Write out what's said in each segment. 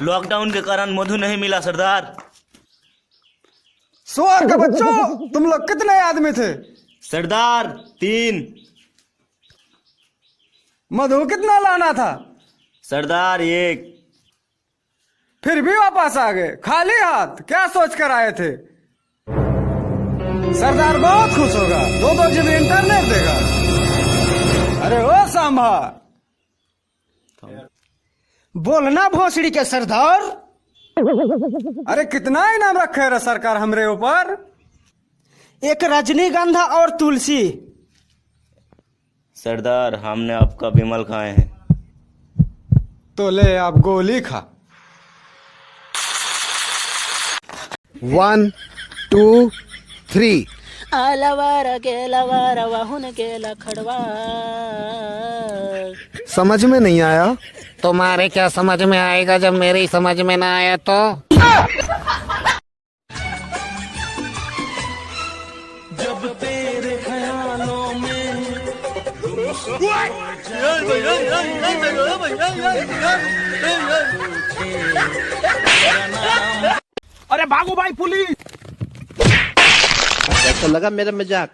Lockdown के कारण मधु नहीं मिला सरदार। सुअर के बच्चों, तुम लोग कितने आदमी थे? सरदार 3। मधु कितना लाना था? सरदार 1। फिर भी वापस आ गए खाली हाथ, क्या सोच कर आए थे? सरदार बहुत खुश होगा, 2-2 GB इंटरनेट देगा। अरे ओ सांभा, बोलना भोसड़ी के सरदार। अरे कितना इनाम रखे रे सरकार हमरे ऊपर? एक रजनीगंधा और तुलसी। सरदार हमने आपका बिमल खाए हैं। तो ले आप गोली खा। 1 2 3। आलवार गेलवार वाहुन गेला खड़वा। समझ में नहीं आया? तुम्हारे क्या समझ में आएगा जब मेरी समझ में ना आया तो? जब तेरे ख्यालों में अरे भागो भाई पुलिस। कैसा लगा मेरा मजाक?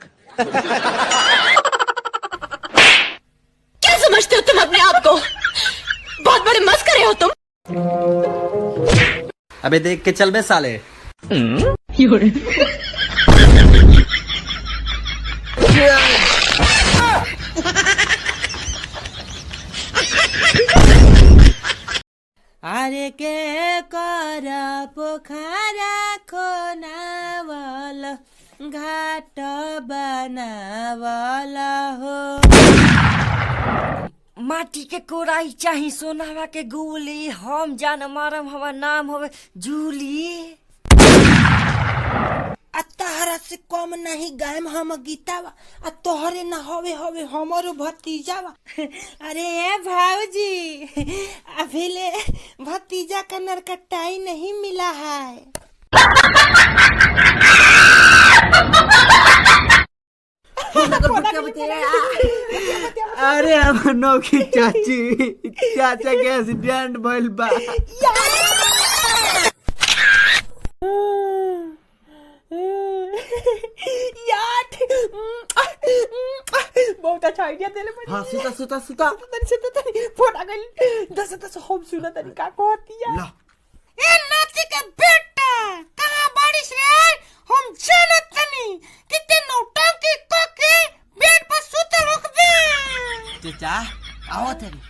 क्या समझते हो तुम अपने आप को? बहुत बड़े मस्करे हो तुम। अबे देख के चल बे साले। अरे के करा पोखरा खोनावल घाट बनावल हो। माटी के कोराई चाही सोनावा के गोली। हम जान मारम, हमार नाम हवे जूली। तहरा से कम नहीं गायम हम गीतावा। तोहरे न हवे हवे हमारो भतीजावा। अरे भाऊजी, अभी ले भतीजा का नरकट्टाई नहीं मिला है। अरे हम नौकी चाची, चाचा के एक्सीडेंट भइल बा। बहुत अच्छा आइडिया देले बड़ी। हाँ सुता सुता सुता। फोन आ गई। 10 हम सुना तरीका को होतिया। ए नाची के बेटा, कहां बारिश रे? हम जानत तनी कितने नौटंकी को के बेड पर सुतल होकबे। चाचा आओ तेरी।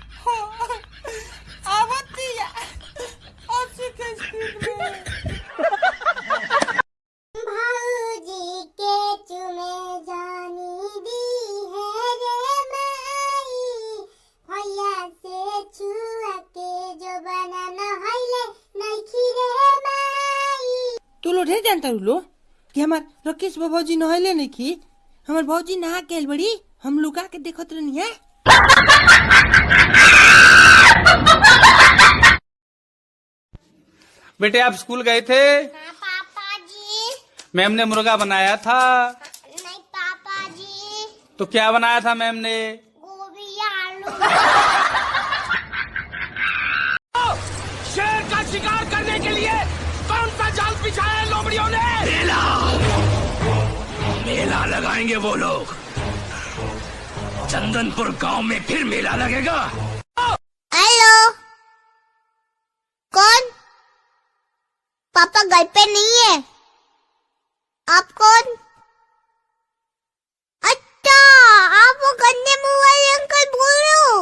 आवतिया अच्छी के स्पीड में। भाऊजी के चुमे जानी दी है रे माई। भैया से छुआ के जो बनाना हइले नइखी रे माई। तू लो ढेर जानता लो कि हमार राकेश बाबूजी नहले नहीं की। हमार बाबूजी नहा के बड़ी, हम लुका के देखत रहनी है। बेटे आप स्कूल गए थे? पापा जी। मैम ने मुर्गा बनाया था। नहीं पापा जी। तो क्या बनाया था मैम ने? गोभी आलू। शेर का शिकार करने के लिए कौन सा जाल बिछाया लोमड़ियों ने? मेला लगाएंगे वो लोग। चंदनपुर गांव में फिर मेला लगेगा। हेलो, कौन? पापा घर पे नहीं है। आप कौन? अच्छा, आप वो गंदे मुंह वाले अंकल बोल रहे हो।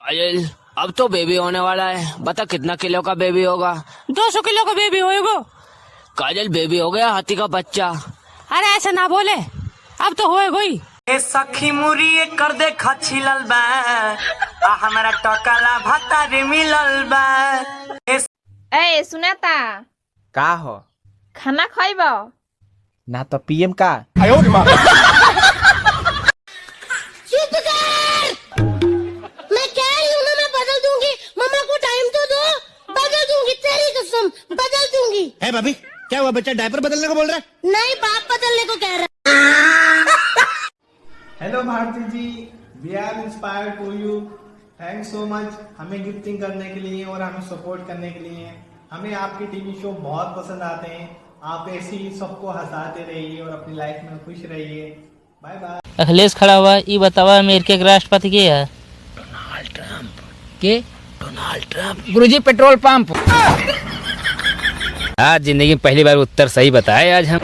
अजय अब तो बेबी होने वाला है। बता कितना किलो का बेबी होगा? 200 किलो का बेबी होएगा। काजल बेबी हो गया हाथी का बच्चा। अरे ऐसा ना बोले, अब तो होएगा ही। ए सखी मुरी कर दे खची लल बा। हमारा टकला भतारी मिलल बा। ए सुनाता का हो? खाना खाइबो ना तो पीएम का। मैं कह रही हूँ ना, मैं बदल दूंगी। मम्मा को टाइम तो दो। है भाभी, क्या हुआ? बच्चा डायपर बदलने को बोल रहा है? नहीं, बाप बदलने को कह रहा। Hello Bharati ji, we are inspired to you. Thanks so much हमें गिफ्टिंग करने के लिए और हमें सपोर्ट करने के लिए। हमें आपके टीवी शो बहुत पसंद आते हैं। आप ऐसे ही सबको हंसाते रहिए और अपनी लाइफ में खुश रहिए। Bye bye. अखिलेश खड़ा हुआ, ये बतावा अमेरिका के राष्ट्रपति के है? Donald Trump. के? Donald Trump. गुरुजी पेट्रोल पंप। आज जिंदगी में पहली बार उत्तर सही बताए आज हम।